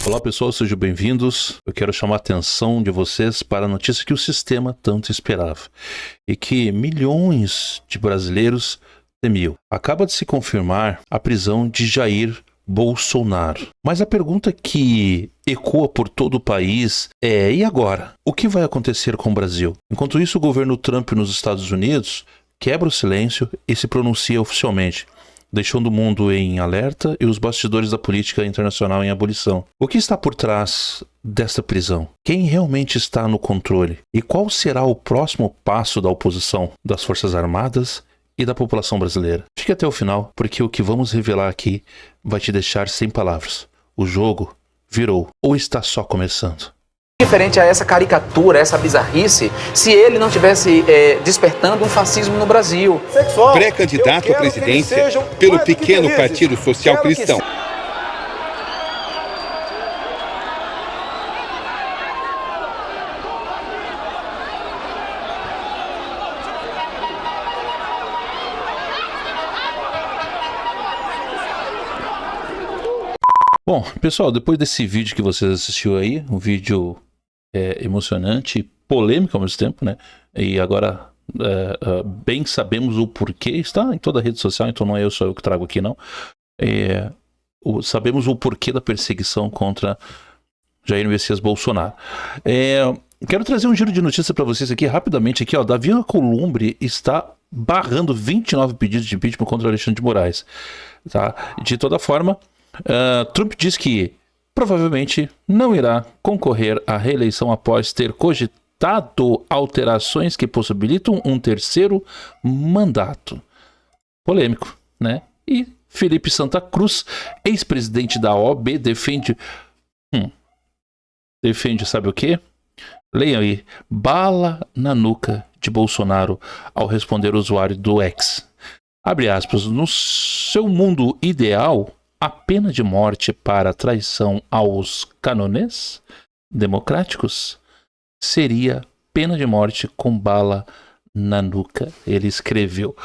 Olá pessoal, sejam bem-vindos. Eu quero chamar a atenção de vocês para a notícia que o sistema tanto esperava e que milhões de brasileiros temiam. Acaba de se confirmar a prisão de Jair Bolsonaro. Mas a pergunta que ecoa por todo o país é: e agora? O que vai acontecer com o Brasil? Enquanto isso, o governo Trump nos Estados Unidos quebra o silêncio e se pronuncia oficialmente, deixando o mundo em alerta e os bastidores da política internacional em abolição. O que está por trás desta prisão? Quem realmente está no controle? E qual será o próximo passo da oposição, das Forças Armadas e da população brasileira? Fique até o final, porque o que vamos revelar aqui vai te deixar sem palavras. O jogo virou ou está só começando? Diferente a essa caricatura, essa bizarrice, se ele não tivesse despertando um fascismo no Brasil. Pré-candidato à presidência pelo pequeno Partido Social Cristão. Bom, pessoal, depois desse vídeo que vocês assistiram aí, um vídeo emocionante e polêmico ao mesmo tempo, né? E agora bem sabemos o porquê, está em toda a rede social, então não é só eu que trago aqui, não. Sabemos o porquê da perseguição contra Jair Messias Bolsonaro. Quero trazer um giro de notícia para vocês aqui, rapidamente aqui, ó. Davi Alcolumbre está barrando 29 pedidos de impeachment contra Alexandre de Moraes, tá? De toda forma, Trump diz que provavelmente não irá concorrer à reeleição após ter cogitado alterações que possibilitam um terceiro mandato. Polêmico, né? E Felipe Santa Cruz, ex-presidente da OAB, defende... Defende, sabe o quê? Leiam aí. Bala na nuca de Bolsonaro ao responder o usuário do X. Abre aspas. No seu mundo ideal, a pena de morte para traição aos cânones democráticos seria pena de morte com bala na nuca. Ele escreveu.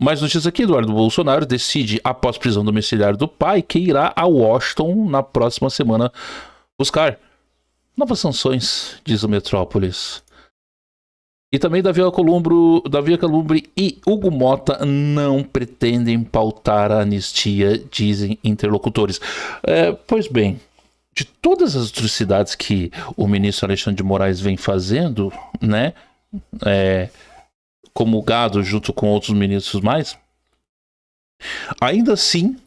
Mais notícias aqui. Eduardo Bolsonaro decide, após prisão domiciliar do pai, que irá a Washington na próxima semana buscar novas sanções, diz o Metrópolis. E também Davi Alcolumbre e Hugo Mota não pretendem pautar a anistia, dizem interlocutores. Pois bem, de todas as atrocidades que o ministro Alexandre de Moraes vem fazendo, né, como gado junto com outros ministros mais, ainda assim,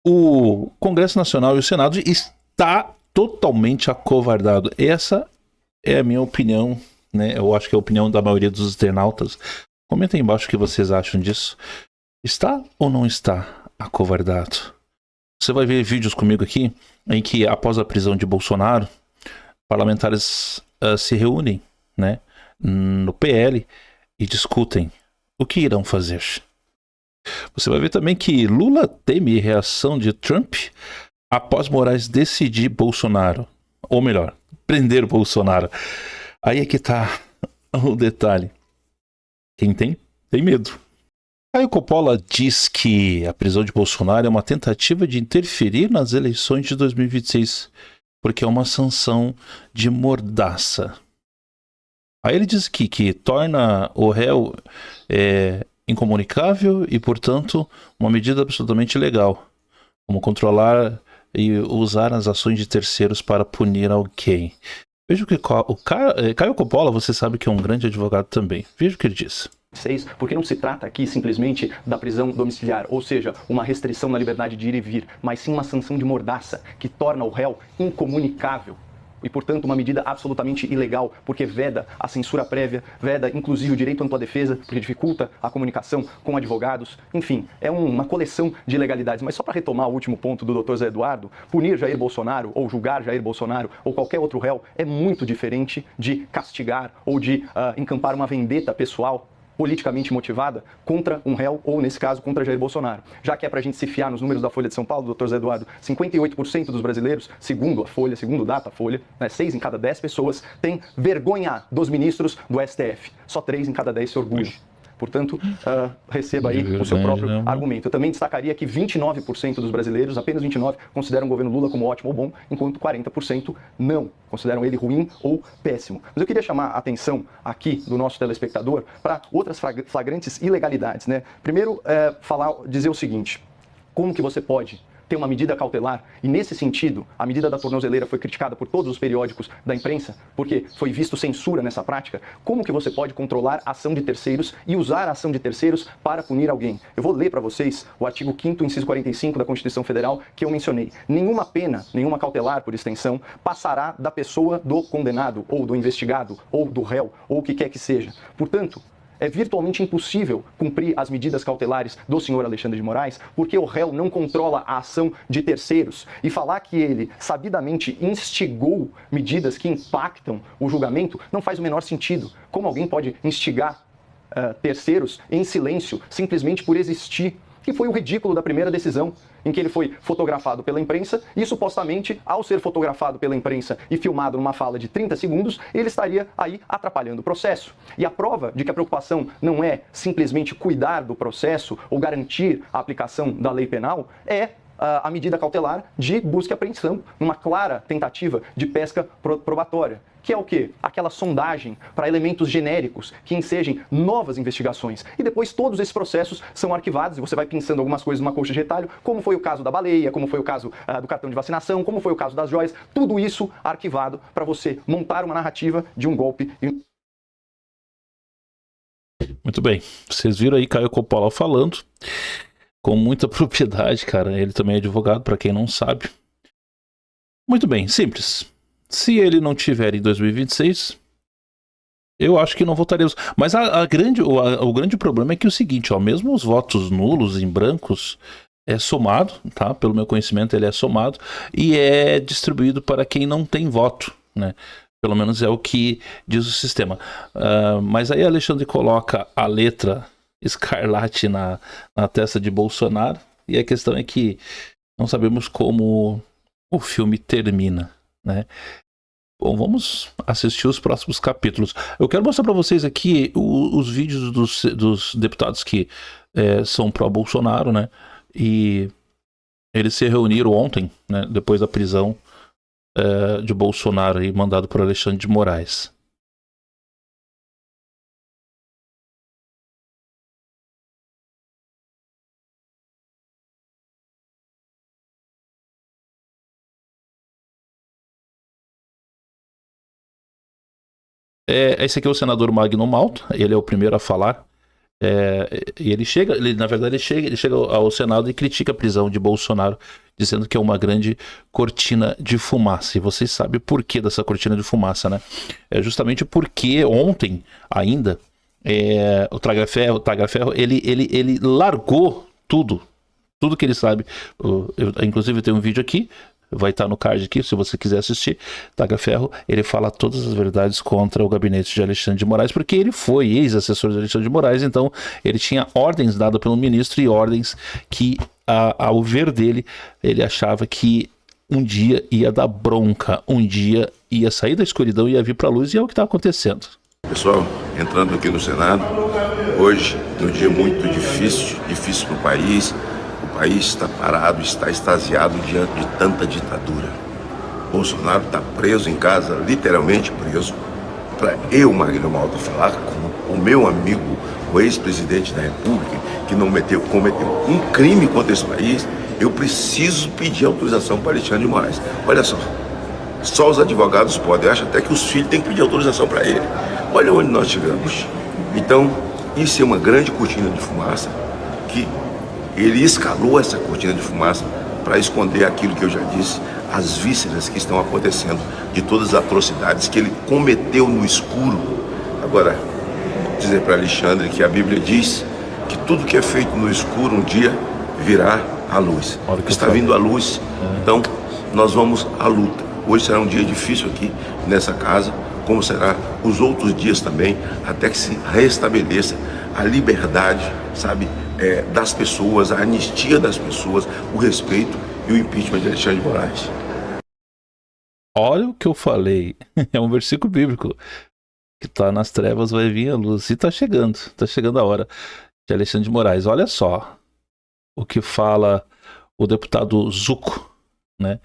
o Congresso Nacional e o Senado está totalmente acovardado. Essa é a minha opinião, né? Eu acho que é a opinião da maioria dos internautas. Comentem aí embaixo o que vocês acham disso. Está ou não está acovardado? Você vai ver vídeos comigo aqui em que, após a prisão de Bolsonaro, parlamentares se reúnem, né, no PL e discutem o que irão fazer. Você vai ver também que Lula teme reação de Trump após Moraes decidir Bolsonaro, ou melhor, prender Bolsonaro. Aí é que tá o detalhe. Quem tem medo. Caio Coppola diz que a prisão de Bolsonaro é uma tentativa de interferir nas eleições de 2026, porque é uma sanção de mordaça. Aí ele diz que torna o réu incomunicável e, portanto, uma medida absolutamente ilegal, como controlar e usar as ações de terceiros para punir alguém. Veja o que o Caio Coppola, você sabe que é um grande advogado também. Veja o que ele diz. Porque não se trata aqui simplesmente da prisão domiciliar, ou seja, uma restrição na liberdade de ir e vir, mas sim uma sanção de mordaça que torna o réu incomunicável. E, portanto, uma medida absolutamente ilegal, porque veda a censura prévia, veda, inclusive, o direito à ampla defesa, porque dificulta a comunicação com advogados. Enfim, é uma coleção de ilegalidades. Mas só para retomar o último ponto do Dr. Zé Eduardo, punir Jair Bolsonaro, ou julgar Jair Bolsonaro, ou qualquer outro réu, é muito diferente de castigar ou de encampar uma vendetta pessoal politicamente motivada contra um réu, ou nesse caso, contra Jair Bolsonaro. Já que é para a gente se fiar nos números da Folha de São Paulo, Dr. Zé Eduardo, 58% dos brasileiros, segundo a Folha, segundo o Datafolha, 6 em cada 10 pessoas têm vergonha dos ministros do STF. Só 3 em cada 10 se orgulham. Portanto, receba aí o seu próprio argumento. Eu também destacaria que 29% dos brasileiros, apenas 29%, consideram o governo Lula como ótimo ou bom, enquanto 40% não, consideram ele ruim ou péssimo. Mas eu queria chamar a atenção aqui do nosso telespectador para outras flagrantes ilegalidades, né? Primeiro, dizer o seguinte: como que você pode ter uma medida cautelar, e nesse sentido, a medida da tornozeleira foi criticada por todos os periódicos da imprensa, porque foi visto censura nessa prática. Como que você pode controlar a ação de terceiros e usar a ação de terceiros para punir alguém? Eu vou ler para vocês o artigo 5º, inciso 45 da Constituição Federal, que eu mencionei. Nenhuma pena, nenhuma cautelar, por extensão, passará da pessoa do condenado, ou do investigado, ou do réu, ou o que quer que seja. Portanto, é virtualmente impossível cumprir as medidas cautelares do senhor Alexandre de Moraes, porque o réu não controla a ação de terceiros. E falar que ele sabidamente instigou medidas que impactam o julgamento não faz o menor sentido. Como alguém pode instigar terceiros em silêncio, simplesmente por existir? Que foi o ridículo da primeira decisão, em que ele foi fotografado pela imprensa e, supostamente, ao ser fotografado pela imprensa e filmado numa fala de 30 segundos, ele estaria aí atrapalhando o processo. E a prova de que a preocupação não é simplesmente cuidar do processo ou garantir a aplicação da lei penal é a medida cautelar de busca e apreensão, numa clara tentativa de pesca probatória. Que é o quê? Aquela sondagem para elementos genéricos que ensejem novas investigações. E depois todos esses processos são arquivados e você vai pensando algumas coisas numa colcha de retalho, como foi o caso da baleia, como foi o caso do cartão de vacinação, como foi o caso das joias, tudo isso arquivado para você montar uma narrativa de um golpe. Muito bem. Vocês viram aí Caio Coppola falando com muita propriedade, cara. Ele também é advogado, para quem não sabe. Muito bem, simples. Se ele não tiver em 2026, eu acho que não votaremos. Mas o grande problema é que é o seguinte, ó, mesmo os votos nulos em brancos é somado, tá? Pelo meu conhecimento, ele é somado e é distribuído para quem não tem voto, né? Pelo menos é o que diz o sistema. Mas aí Alexandre coloca a letra escarlate na testa de Bolsonaro, e a questão é que não sabemos como o filme termina, né? Bom, vamos assistir os próximos capítulos. Eu quero mostrar para vocês aqui os vídeos dos deputados que são pró-Bolsonaro, né? E eles se reuniram ontem, né? Depois da prisão de Bolsonaro e mandado por Alexandre de Moraes. Esse aqui é o senador Magno Malta, ele é o primeiro a falar. E ele chega ao Senado e critica a prisão de Bolsonaro, dizendo que é uma grande cortina de fumaça. E vocês sabem o porquê dessa cortina de fumaça, né? É justamente porque ontem ainda o Tagliaferro ele largou tudo que ele sabe. Inclusive tem um vídeo aqui, vai estar no card aqui, se você quiser assistir. Tagliaferro, ele fala todas as verdades contra o gabinete de Alexandre de Moraes, porque ele foi ex-assessor de Alexandre de Moraes, então ele tinha ordens dadas pelo ministro e ordens que, ao ver dele, ele achava que um dia ia dar bronca, um dia ia sair da escuridão e ia vir para a luz, e é o que está acontecendo. Pessoal, entrando aqui no Senado, hoje, um dia muito difícil para o país. O país está parado, está extasiado diante de tanta ditadura. Bolsonaro está preso em casa, literalmente preso. Para eu, Magno Malta, falar com o meu amigo, o ex-presidente da República, que cometeu um crime contra esse país, eu preciso pedir autorização para Alexandre de Moraes. Olha só os advogados podem, eu acho até que os filhos têm que pedir autorização para ele. Olha onde nós chegamos. Então, isso é uma grande cortina de fumaça que ele escalou essa cortina de fumaça para esconder aquilo que eu já disse, as vísceras que estão acontecendo, de todas as atrocidades que ele cometeu no escuro. Agora, vou dizer para Alexandre que a Bíblia diz que tudo que é feito no escuro um dia virá à luz. Está vindo a luz, então nós vamos à luta. Hoje será um dia difícil aqui nessa casa, como será os outros dias também, até que se restabeleça a liberdade, sabe, das pessoas, a anistia das pessoas, o respeito e o impeachment de Alexandre de Moraes. Olha o que eu falei, é um versículo bíblico. que tá nas trevas vai vir a luz. E tá chegando a hora de Alexandre de Moraes. Olha só o que fala o deputado Zucco, né?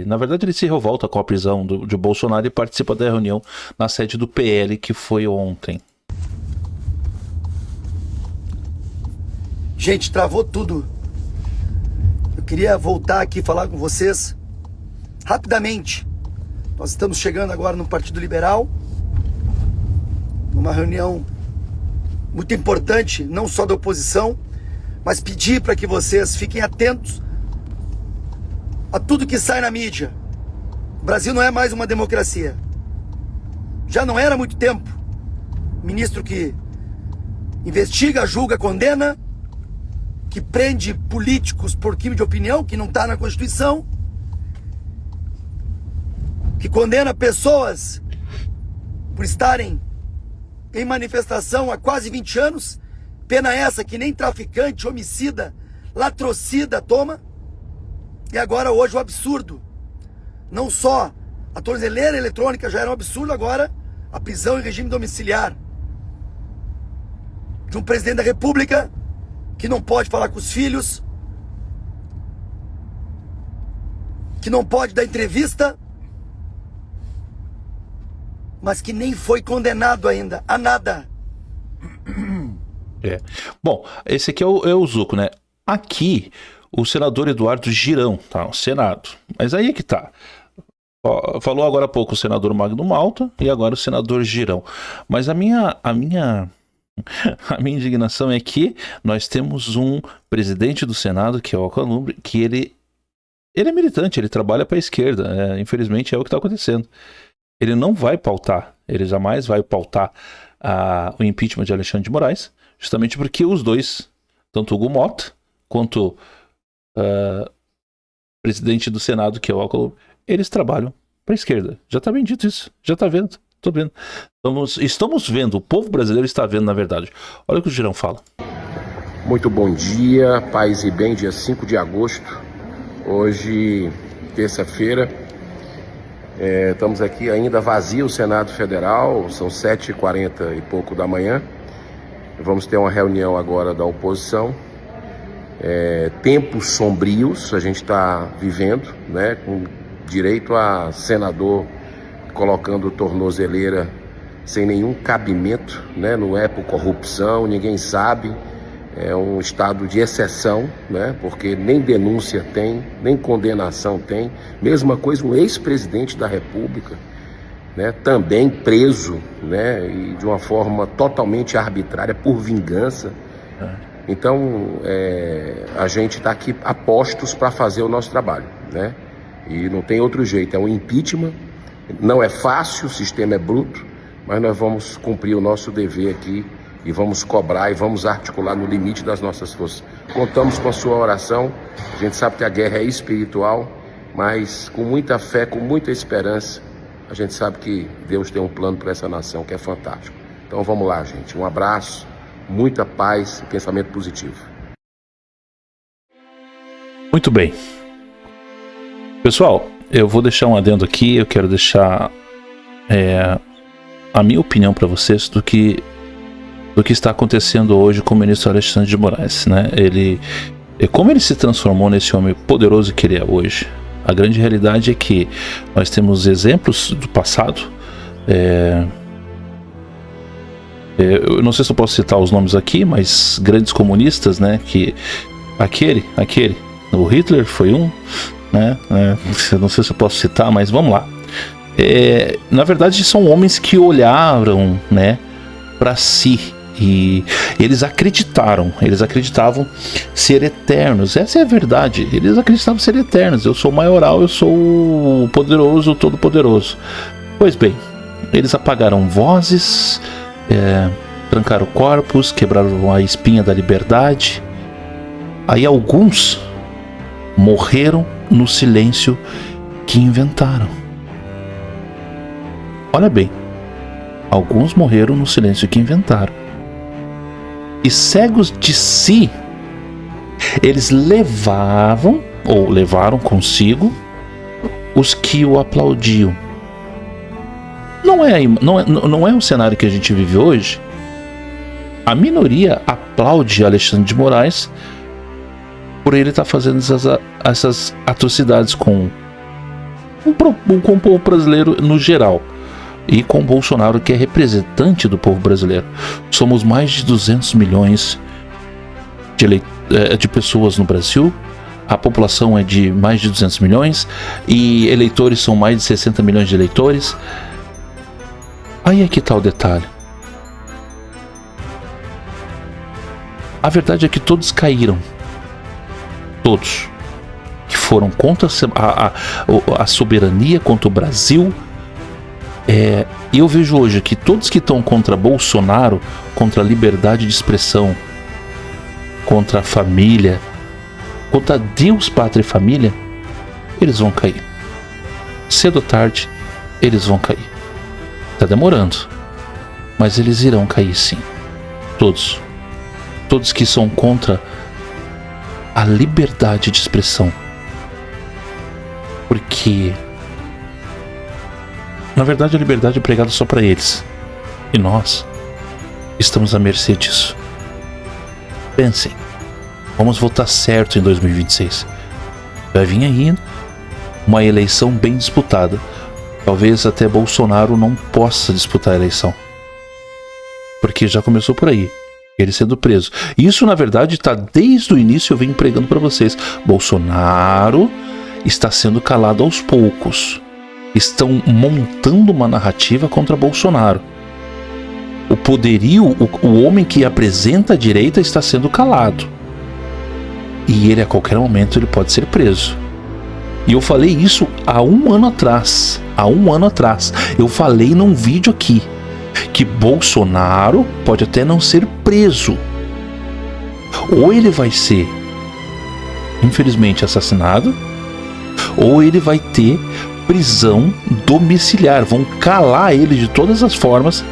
Na verdade, ele se revolta com a prisão de Bolsonaro e participa da reunião na sede do PL, que foi ontem. Gente, travou tudo. Eu queria voltar aqui e falar com vocês rapidamente. Nós estamos chegando agora no Partido Liberal, numa reunião muito importante, não só da oposição, mas pedir para que vocês fiquem atentos a tudo que sai na mídia. O Brasil não é mais uma democracia. Já não era há muito tempo. Ministro que investiga, julga, condena, que prende políticos por crime de opinião, que não está na Constituição, que condena pessoas por estarem em manifestação há quase 20 anos, pena essa que nem traficante, homicida, latrocida toma. E agora hoje o absurdo, não só a tornozeleira eletrônica já era um absurdo, agora a prisão em regime domiciliar de um presidente da República que não pode falar com os filhos, que não pode dar entrevista, mas que nem foi condenado ainda a nada. Bom, esse aqui é o Zucco, né? Aqui, o senador Eduardo Girão, tá? O Senado. Mas aí é que tá. Falou agora há pouco o senador Magno Malta e agora o senador Girão. Mas a minha indignação é que nós temos um presidente do Senado, que é o Alcolumbre, que ele é militante, ele trabalha para a esquerda. Infelizmente é o que está acontecendo. Ele não vai pautar, ele jamais vai pautar o impeachment de Alexandre de Moraes, justamente porque os dois, tanto o Hugo Mota quanto o presidente do Senado, que é o Alcolumbre, eles trabalham para a esquerda. Já está bem dito isso, já está vendo. Tô vendo. Estamos vendo, o povo brasileiro está vendo, na verdade. Olha o que o Girão fala. Muito bom dia, paz e bem, dia 5 de agosto, hoje, terça-feira. Estamos aqui ainda vazio o Senado Federal, são 7h40 e pouco da manhã. Vamos ter uma reunião agora da oposição. Tempos sombrios a gente está vivendo, né, com direito a senador colocando tornozeleira sem nenhum cabimento, né? Não é por corrupção, ninguém sabe, é um estado de exceção, né? Porque nem denúncia tem, nem condenação tem. Mesma coisa o ex-presidente da República, né? Também preso, né? E de uma forma totalmente arbitrária, por vingança. Então, a gente está aqui a postos para fazer o nosso trabalho, né? E não tem outro jeito, é um impeachment. Não é fácil, o sistema é bruto, mas nós vamos cumprir o nosso dever aqui e vamos cobrar e vamos articular no limite das nossas forças. Contamos com a sua oração, a gente sabe que a guerra é espiritual, mas com muita fé, com muita esperança, a gente sabe que Deus tem um plano para essa nação que é fantástico. Então vamos lá, gente, um abraço, muita paz e pensamento positivo. Muito bem. Pessoal, eu vou deixar um adendo aqui, eu quero deixar a minha opinião para vocês do que está acontecendo hoje com o ministro Alexandre de Moraes, né? Como ele se transformou nesse homem poderoso que ele é hoje. A grande realidade é que nós temos exemplos do passado. Eu não sei se eu posso citar os nomes aqui, mas grandes comunistas, né? Que o Hitler foi um, né? Não sei se eu posso citar, mas vamos lá. Na verdade são homens que olharam, né, para si e eles acreditavam ser eternos. Essa é a verdade, eles acreditavam ser eternos. Eu sou o maioral, eu sou o poderoso, o todo-poderoso. Pois bem, eles apagaram vozes, trancaram corpos, quebraram a espinha da liberdade. Aí alguns morreram no silêncio que inventaram. Olha bem, alguns morreram no silêncio que inventaram. E cegos de si, eles levaram consigo os que o aplaudiam. não é o cenário que a gente vive hoje. A minoria aplaude Alexandre de Moraes por ele estar fazendo essas atrocidades com o povo brasileiro no geral. E com Bolsonaro, que é representante do povo brasileiro. Somos mais de 200 milhões de pessoas no Brasil. A população é de mais de 200 milhões. E eleitores são mais de 60 milhões de eleitores. Aí é que tá o detalhe. A verdade é que todos caíram. Todos. Que foram contra a soberania, contra o Brasil. E eu vejo hoje que todos que estão contra Bolsonaro, contra a liberdade de expressão, contra a família, contra Deus, pátria e família, eles vão cair. Cedo ou tarde, eles vão cair. Tá demorando, mas eles irão cair sim. Todos. Todos que são contra a liberdade de expressão. Porque na verdade a liberdade é pregada só para eles. E nós estamos à mercê disso. Pensem. Vamos votar certo em 2026. Vai vir aí uma eleição bem disputada. Talvez até Bolsonaro não possa disputar a eleição. Porque já começou por aí. Ele sendo preso. Isso na verdade está desde o início, eu venho pregando para vocês. Bolsonaro está sendo calado aos poucos. Estão montando uma narrativa contra Bolsonaro. O poderio, o homem que apresenta a direita está sendo calado. E ele a qualquer momento ele pode ser preso. E eu falei isso há um ano atrás. Há um ano atrás. Eu falei num vídeo aqui que Bolsonaro pode até não ser preso. Ou ele vai ser, infelizmente, assassinado, ou ele vai ter prisão domiciliar. Vão calar ele de todas as formas.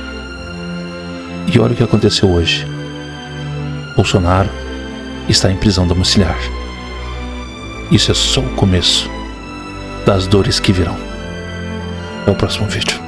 E olha o que aconteceu hoje. Bolsonaro está em prisão domiciliar. Isso é só o começo das dores que virão. Até o próximo vídeo.